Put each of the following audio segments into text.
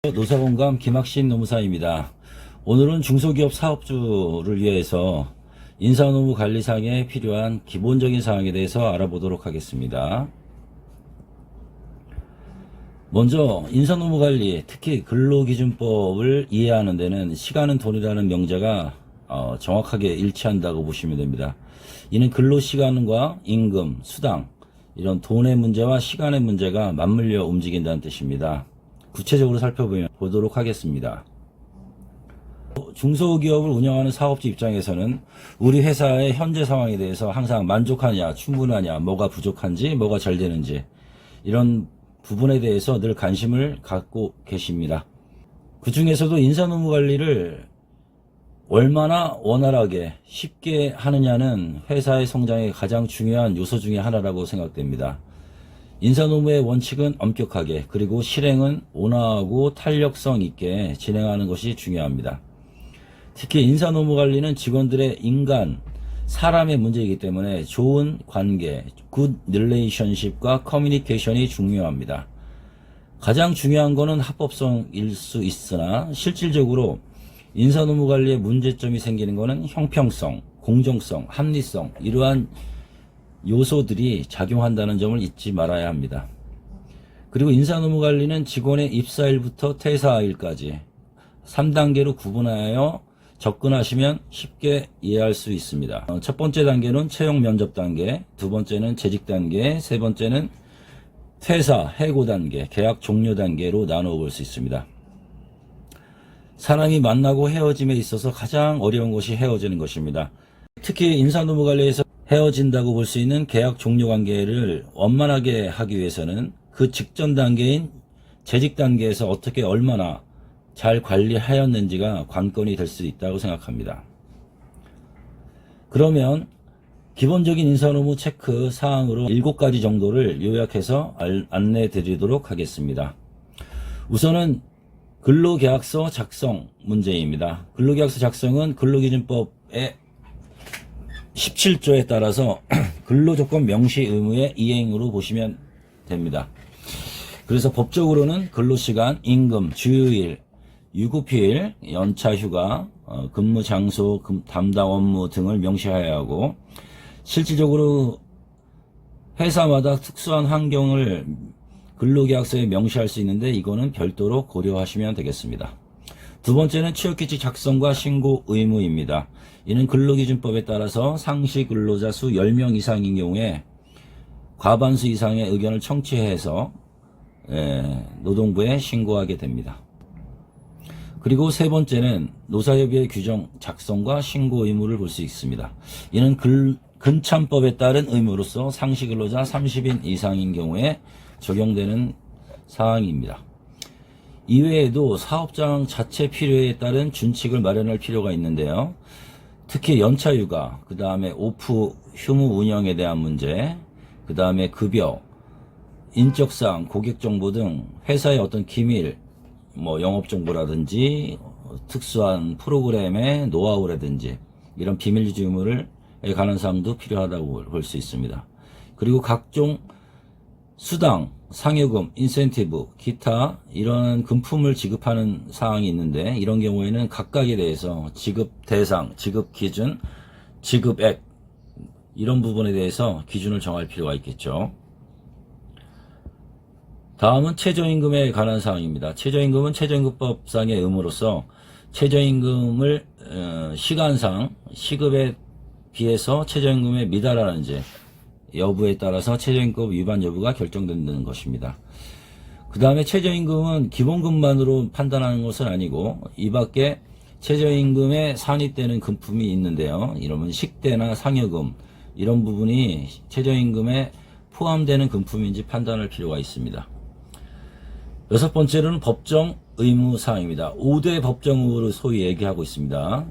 노사공감 김학신 노무사입니다. 오늘은 중소기업 사업주를 위해서 인사노무관리상에 필요한 기본적인 사항에 대해서 알아보도록 하겠습니다. 먼저 인사노무관리, 특히 근로기준법을 이해하는 데는 시간은 돈이라는 명제가 정확하게 일치한다고 보시면 됩니다. 이는 근로시간과 임금, 수당, 이런 돈의 문제와 시간의 문제가 맞물려 움직인다는 뜻입니다. 구체적으로 살펴보도록 하겠습니다. 중소기업을 운영하는 사업주 입장에서는 우리 회사의 현재 상황에 대해서 항상 만족하냐, 충분하냐, 뭐가 부족한지, 뭐가 잘 되는지 이런 부분에 대해서 늘 관심을 갖고 계십니다. 그 중에서도 인사노무관리를 얼마나 원활하게 쉽게 하느냐는 회사의 성장의 가장 중요한 요소 중에 하나라고 생각됩니다. 인사노무의 원칙은 엄격하게, 그리고 실행은 온화하고 탄력성 있게 진행하는 것이 중요합니다. 특히 인사노무관리는 직원들의 사람의 문제이기 때문에 좋은 관계, 굿 릴레이션십과 커뮤니케이션이 중요합니다. 가장 중요한 것은 합법성일 수 있으나 실질적으로 인사노무관리의 문제점이 생기는 것은 형평성, 공정성, 합리성, 이러한 요소들이 작용한다는 점을 잊지 말아야 합니다. 그리고 인사노무관리는 직원의 입사일부터 퇴사일까지 3단계로 구분하여 접근하시면 쉽게 이해할 수 있습니다. 첫 번째 단계는 채용 면접 단계, 두 번째는 재직 단계, 세 번째는 퇴사, 해고 단계, 계약 종료 단계로 나누어 볼 수 있습니다. 사람이 만나고 헤어짐에 있어서 가장 어려운 것이 헤어지는 것입니다. 특히 인사노무관리에서 헤어진다고 볼 수 있는 계약 종료 관계를 원만하게 하기 위해서는 그 직전 단계인 재직 단계에서 어떻게 얼마나 잘 관리하였는지가 관건이 될 수 있다고 생각합니다. 그러면 기본적인 인사노무 체크 사항으로 7가지 정도를 요약해서 안내 드리도록 하겠습니다. 우선은 근로계약서 작성 문제입니다. 근로계약서 작성은 근로기준법의 17조에 따라서 근로조건 명시 의무의 이행으로 보시면 됩니다. 그래서 법적으로는 근로시간, 임금, 주휴일, 유급휴일, 연차휴가, 근무장소, 담당 업무 등을 명시해야 하고, 실질적으로 회사마다 특수한 환경을 근로계약서에 명시할 수 있는데 이거는 별도로 고려하시면 되겠습니다. 두 번째는 취업규칙 작성과 신고 의무입니다. 이는 근로기준법에 따라서 상시 근로자 수 10명 이상인 경우에 과반수 이상의 의견을 청취해서 노동부에 신고하게 됩니다. 그리고 세 번째는 노사협의회 규정 작성과 신고 의무를 볼 수 있습니다. 이는 근참법에 따른 의무로서 상시 근로자 30인 이상인 경우에 적용되는 사항입니다. 이외에도 사업장 자체 필요에 따른 준칙을 마련할 필요가 있는데요. 특히 연차휴가, 그 다음에 오프 휴무 운영에 대한 문제, 그 다음에 급여, 인적사항, 고객정보 등 회사의 어떤 기밀, 영업정보라든지 특수한 프로그램의 노하우라든지 이런 비밀 유지물에 관한 사항도 필요하다고 볼 수 있습니다. 그리고 각종 수당, 상여금, 인센티브, 기타 이런 금품을 지급하는 사항이 있는데 이런 경우에는 각각에 대해서 지급 대상, 지급 기준, 지급액 이런 부분에 대해서 기준을 정할 필요가 있겠죠. 다음은 최저임금에 관한 사항입니다. 최저임금은 최저임금법상의 의무로서 최저임금을 시간상 시급에 비해서 최저임금에 미달하는지 여부에 따라서 최저임금 위반 여부가 결정된다는 것입니다. 그 다음에 최저임금은 기본금만으로 판단하는 것은 아니고 이 밖에 최저임금에 산입되는 금품이 있는데요. 이러면 식대나 상여금 이런 부분이 최저임금에 포함되는 금품인지 판단할 필요가 있습니다. 여섯 번째로는 법정 의무사항입니다. 5대 법정 의무를 소위 얘기하고 있습니다.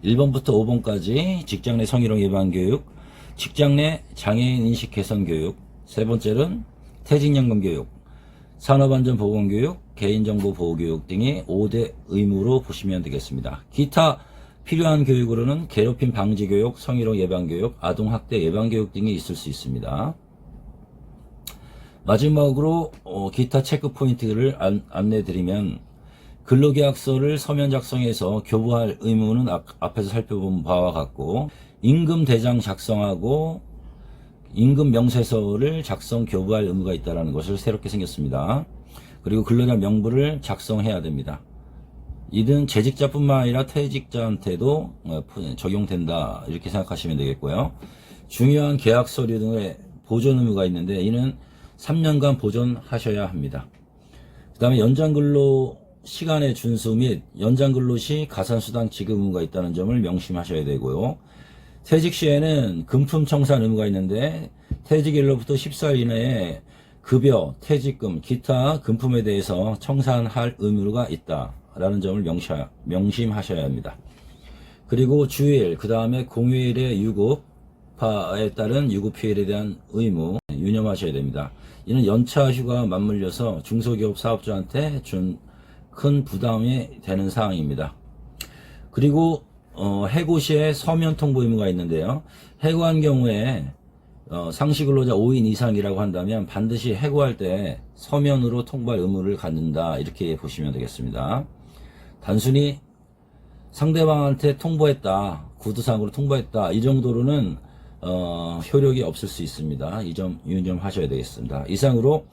1번부터 5번까지 직장 내 성희롱 예방 교육, 직장 내 장애인 인식 개선 교육, 세 번째는 퇴직연금 교육, 산업안전보건 교육, 개인정보 보호 교육 등이 5대 의무로 보시면 되겠습니다. 기타 필요한 교육으로는 괴롭힘 방지 교육, 성희롱 예방 교육, 아동학대 예방 교육 등이 있을 수 있습니다. 마지막으로 기타 체크 포인트를 안내드리면 근로계약서를 서면 작성해서 교부할 의무는 앞에서 살펴본 바와 같고, 임금 대장 작성하고 임금 명세서를 작성 교부할 의무가 있다는 것을 새롭게 생겼습니다. 그리고 근로자 명부를 작성해야 됩니다. 이는 재직자뿐만 아니라 퇴직자한테도 적용된다, 이렇게 생각하시면 되겠고요. 중요한 계약 서류 등의 보존 의무가 있는데 이는 3년간 보존하셔야 합니다. 그 다음에 연장근로 시간의 준수 및 연장근로 시 가산수당 지급 의무가 있다는 점을 명심하셔야 되고요. 퇴직 시에는 금품 청산 의무가 있는데 퇴직일로부터 14일 이내에 급여, 퇴직금, 기타 금품에 대해서 청산할 의무가 있다라는 점을 명심하셔야 합니다. 그리고 주일, 그 다음에 공휴일의 유급파에 따른 유급휴일에 대한 의무 유념하셔야 됩니다. 이는 연차 휴가와 맞물려서 중소기업 사업주한테 준 큰 부담이 되는 사항입니다. 그리고 해고 시에 서면 통보 의무가 있는데요. 해고한 경우에 상시 근로자 5인 이상이라고 한다면 반드시 해고할 때 서면으로 통보할 의무를 갖는다, 이렇게 보시면 되겠습니다. 단순히 상대방한테 통보했다, 구두상으로 통보했다, 이 정도로는 효력이 없을 수 있습니다. 이 점 유념하셔야 되겠습니다. 이상으로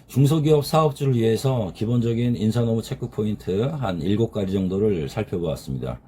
중소기업 사업주를 위해서 기본적인 인사노무 체크 포인트 한 7가지 정도를 살펴보았습니다.